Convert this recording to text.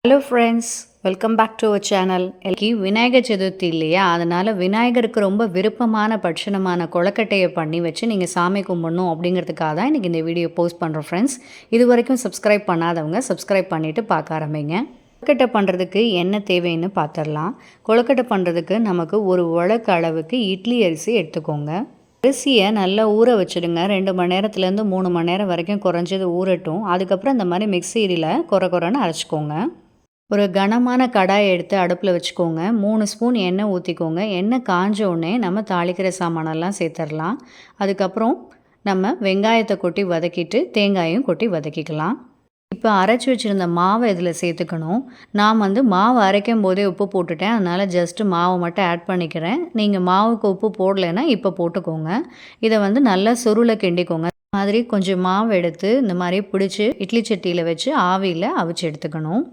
Hello friends, welcome back to our channel. Vinayagar Chaturthi இல்லையா, அதனால் விநாயகருக்கு ரொம்ப விருப்பமான பட்சணமான கொழுக்கட்டையை பண்ணி வச்சு நீங்கள் சாமி கும்பிடணும் அப்படிங்கிறதுக்காக தான் இன்றைக்கி இந்த வீடியோ போஸ்ட் பண்ணுறோம் ஃப்ரெண்ட்ஸ். இது வரைக்கும் சப்ஸ்கிரைப் பண்ணாதவங்க சப்ஸ்கிரைப் பண்ணிவிட்டு பார்க்க ஆரம்பிங்க. கொழுக்கட்டை பண்ணுறதுக்கு என்ன தேவைன்னு பார்த்துடலாம். கொழுக்கட்டை பண்ணுறதுக்கு நமக்கு ஒரு உலக்கு அளவுக்கு இட்லி அரிசி எடுத்துக்கோங்க. அரிசியை நல்லா ஊற வச்சுடுங்க. 2 மணி நேரத்துலேருந்து 3 மணி நேரம் வரைக்கும் குறைஞ்சது ஊறட்டும். அதுக்கப்புறம் இந்த மாதிரி மிக்சியில் கொரன்னு அரைச்சிக்கோங்க. ஒரு கனமான கடாயை எடுத்து அடுப்பில் வச்சுக்கோங்க. 3 ஸ்பூன் எண்ணெய் ஊற்றிக்கோங்க. எண்ணெய் காஞ்ச உடனே நம்ம தாளிக்கிற சாமானெல்லாம் சேர்த்துடலாம். அதுக்கப்புறம் நம்ம வெங்காயத்தை கொட்டி வதக்கிட்டு தேங்காயும் கொட்டி வதக்கிக்கலாம். இப்போ அரைச்சி வச்சுருந்த மாவை இதில் சேர்த்துக்கணும். நான் மாவு அரைக்கும் போதே உப்பு போட்டுட்டேன். அதனால் ஜஸ்ட்டு மாவை மட்டும் ஆட் பண்ணிக்கிறேன். நீங்கள் மாவுக்கு உப்பு போடலைன்னா இப்போ போட்டுக்கோங்க. இதை நல்லா சுருளை கிண்டிக்கோங்க. இந்த மாதிரி கொஞ்சம் மாவு எடுத்து இந்த மாதிரி பிடிச்சி இட்லி சட்டியில் வச்சு ஆவியில் அவிச்சு எடுத்துக்கணும்.